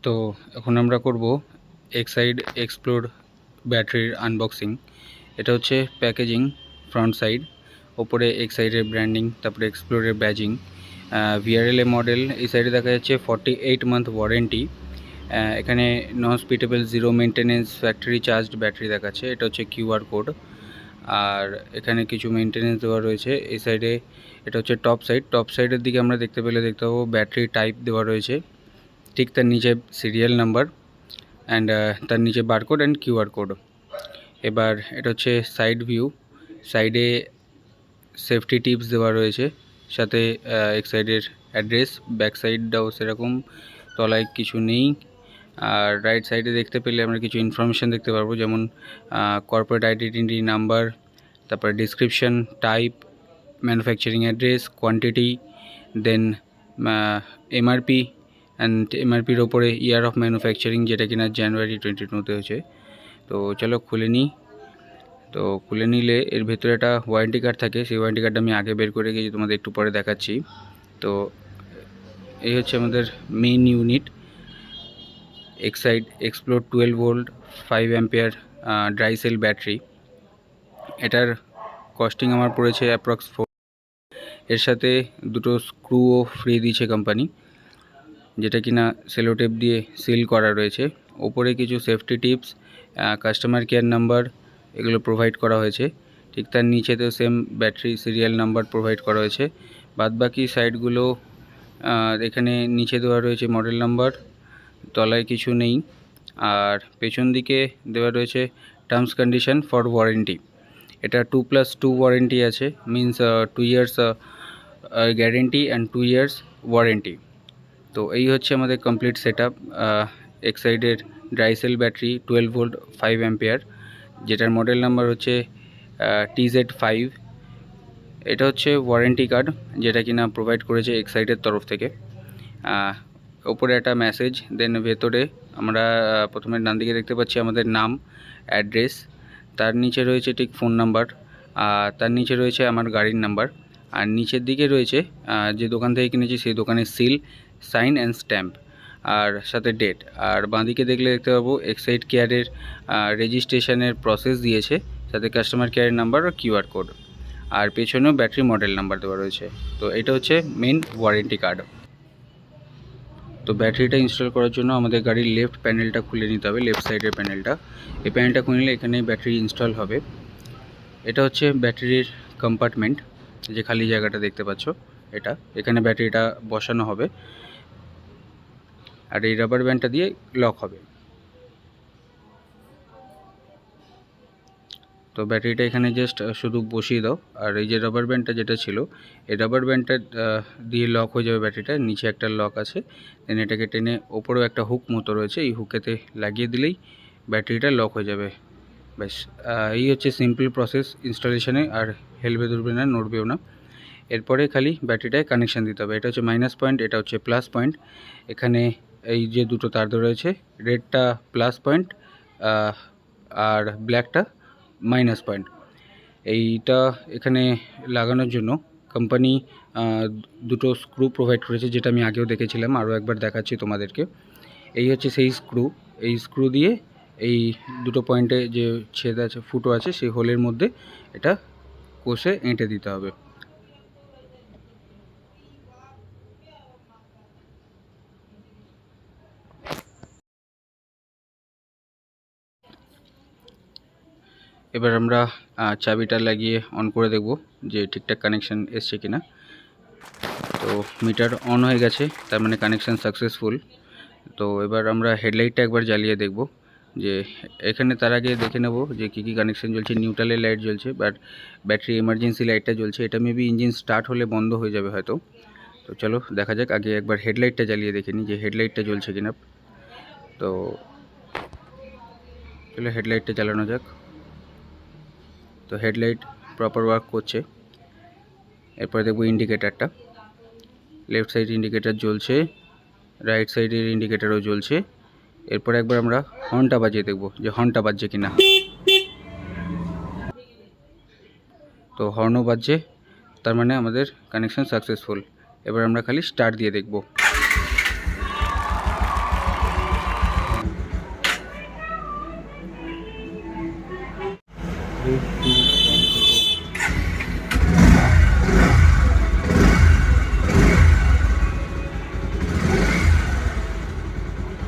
তো এখন আমরা করব এক্সাইড এক্সপ্লোর ব্যাটারির আনবক্সিং। এটা হচ্ছে প্যাকেজিং, ফ্রন্ট সাইড, ওপরে এক্সাইডের ব্র্যান্ডিং, তারপরে এক্সপ্লোরের ব্যাজিং, VRLA মডেল। এই সাইডে দেখা যাচ্ছে 48 মান্থ ওয়ারেন্টি। এখানে non spillable, zero maintenance, factory charged battery দেখাচ্ছে। এটা হচ্ছে QR কোড। আর এখানে কিছু মেনটেনেন্স দেওয়া রয়েছে। এই সাইডে এটা হচ্ছে টপ সাইডের দিকে আমরা দেখতে পাবো ব্যাটারি টাইপ দেওয়া রয়েছে, ঠিক তার নিচে সিরিয়াল নাম্বার অ্যান্ড তার নিচে বারকোড অ্যান্ড QR কোড। এবার এটা হচ্ছে সাইড ভিউ। সাইডে সেফটি টিপস দেওয়া রয়েছে, সাথে এক্সাইডের অ্যাড্রেস। ব্যাক সাইডটাও সেরকম, তলায় কিছু নেই। আর রাইট সাইডে দেখতে পেলে আমরা কিছু ইনফরমেশান দেখতে পারবো, যেমন কর্পোরেট আইডেন্টিটি নাম্বার, তারপরে description, type, manufacturing address, quantity, then MRP and MRPর ওপরে ইয়ার অফ ম্যানুফ্যাকচারিং, যেটা কিনা জানুয়ারি 2022 হয়েছে। তো চলো খুলে নিই। তো খুলে নিলে এর ভেতরে একটা ওয়ারেন্টি কার্ড থাকে, সেই ওয়ারেন্টি কার্ডটা আমি আগে বের করে গিয়ে তোমাদের একটু পরে দেখাচ্ছি। তো এই হচ্ছে আমাদের main unit, Exide explore 12 volt 5 ampere dry cell battery. এটার কস্টিং আমার পড়েছে অ্যাপ্রক্স 4। এর সাথে দুটো স্ক্রুও ফ্রি দিয়েছে কোম্পানি, যেটা কিনা সেলোটেপ দিয়ে সিল করা রয়েছে। ওপরে কিছু safety tips, customer care number, এগুলো প্রোভাইড করা হয়েছে। ঠিক তার নিচেতেও same battery serial number provide করা হয়েছে। বাদবাকি সাইডগুলো এখানে নিচে দেওয়া রয়েছে মডেল নাম্বার, তলায় কিছু নেই। আর পেছন দিকে দেওয়া রয়েছে টার্মস কন্ডিশন ফর ওয়ারেন্টি। এটা 2+2 ওয়ারেন্টি আছে, means 2 years guarantee and 2 years warranty. তো এই হচ্ছে আমাদের কমপ্লিট সেট আপ এক্সাইডের dry cell battery 12 volt 5 ampere, যেটার মডেল নাম্বার হচ্ছে TZ5। এটা হচ্ছে ওয়ারেন্টি কার্ড, যেটা কিনা প্রোভাইড করেছে এক্সাইডের তরফ থেকে। ওপরে একটা মেসেজ, দেন ভেতরে আমরা প্রথমে ডান দিকে দেখতে পাচ্ছি আমাদের নাম, অ্যাড্রেস, তার নিচে রয়েছে ঠিক ফোন নাম্বার, তার নিচে রয়েছে আমার গাড়ির নাম্বার, আর নিচের দিকে রয়েছে যে দোকান থেকে কিনেছি সেই দোকানের সিল, সাইন অ্যান্ড স্ট্যাম্প, আর সাথে ডেট। আর বাঁদিকে দেখলে দেখতে পাবো এক্সাইড কেয়ারের রেজিস্ট্রেশনের প্রসেস দিয়েছে, সাথে কাস্টমার কেয়ারের নাম্বার আর QR কোড। আর পেছনেও ব্যাটারি মডেল নাম্বার দেওয়া রয়েছে। তো এটা হচ্ছে মেন ওয়ারেন্টি কার্ড। তো ব্যাটারিটা ইনস্টল করার জন্য আমাদের গাড়ির লেফট প্যানেলটা খুলে নিতে হবে, লেফট সাইডের প্যানেলটা। এই প্যানেলটা খুলে নিলে এখানে ব্যাটারি ইনস্টল হবে। এটা হচ্ছে ব্যাটারির কম্পার্টমেন্ট, যে খালি জায়গাটা দেখতে পাচ্ছ, এটা এখানে ব্যাটারিটা বসানো হবে, আর এই রাবার ব্যান্ডটা দিয়ে লক হবে। তো ব্যাটারিটা এখানে জাস্ট শুধু বসিয়ে দাও, আর এই যে রাবার ব্যান্ডটা যেটা ছিল, এই রাবার ব্যান্ডটা দিয়ে লক হয়ে যাবে ব্যাটারিটা। নিচে একটা লক আছে, দেন এটাকে টেনে ওপরেও একটা হুক মতো রয়েছে, এই হুকেতে লাগিয়ে দিলেই ব্যাটারিটা লক হয়ে যাবে। ব্যাস, এই হচ্ছে সিম্পল প্রসেস ইনস্টলেশনে, আর হেলবে দুলবে না, নড়বেও না। এরপরে খালি ব্যাটারিটায় কানেকশান দিতে হবে। এটা হচ্ছে মাইনাস পয়েন্ট, এটা হচ্ছে প্লাস পয়েন্ট। এখানে এই যে দুটো তার ধরে রয়েছে, রেডটা প্লাস পয়েন্ট আর ব্ল্যাকটা মাইনাস পয়েন্ট। এইটা এখানে লাগানোর জন্য কোম্পানি দুটো স্ক্রু প্রোভাইড করেছে, যেটা আমি আগেও দেখেছিলাম, আরও একবার দেখাচ্ছি তোমাদেরকে। এই হচ্ছে সেই স্ক্রু। এই স্ক্রু দিয়ে এই দুটো পয়েন্টে যে ছেদ আছে, ফুটো আছে, সেই হোলের মধ্যে এটা কষে এঁটে দিতে হবে। এবার আমরা চাবিটা লাগিয়ে অন করে দেখব যে ঠিকঠাক কানেকশান এসছে কিনা। তো মিটার অন হয়ে গেছে, তার মানে কানেকশান সাকসেসফুল। তো এবার আমরা হেডলাইটটা একবার জ্বালিয়ে দেখব, যে এখানে তার আগে দেখে নেব যে কী কী কানেকশান জ্বলছে। নিউট্রালের লাইট জ্বলছে, বাট ব্যাটারি এমার্জেন্সি লাইটটা জ্বলছে। এটা মেবি ইঞ্জিন স্টার্ট হলে বন্ধ হয়ে যাবে হয়তো। তো চলো দেখা যাক, আগে একবার হেডলাইটটা জ্বালিয়ে দেখে নিই যে হেডলাইটটা জ্বলছে কিনা। তো চলো হেডলাইটটা জ্বালানো যাক। তো হেডলাইট প্রপার ওয়ার্ক করছে। এরপরে দেখব ইন্ডিকেটারটা, লেফট সাইড ইন্ডিকেটার জ্বলছে, রাইট সাইডের ইন্ডিকেটারও জ্বলছে। এরপরে একবার আমরা হর্নটা বাজিয়ে দেখব যে হর্নটা বাজছে কিনা। তো হর্নও বাজছে, তার মানে আমাদের কানেকশান সাকসেসফুল। এবার আমরা খালি স্টার্ট দিয়ে দেখব।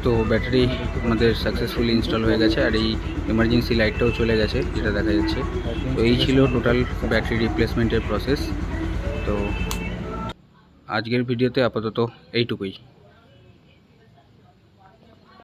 তো ব্যাটারি আমাদের সাকসেসফুলি ইনস্টল হয়ে গেছে, আর এই এমার্জেন্সি লাইটটাও চলে গেছে যেটা দেখা যাচ্ছে। তো এই ছিল টোটাল ব্যাটারি রিপ্লেসমেন্টের প্রসেস। তো আজকের ভিডিওতে আপাতত এইটুকুই।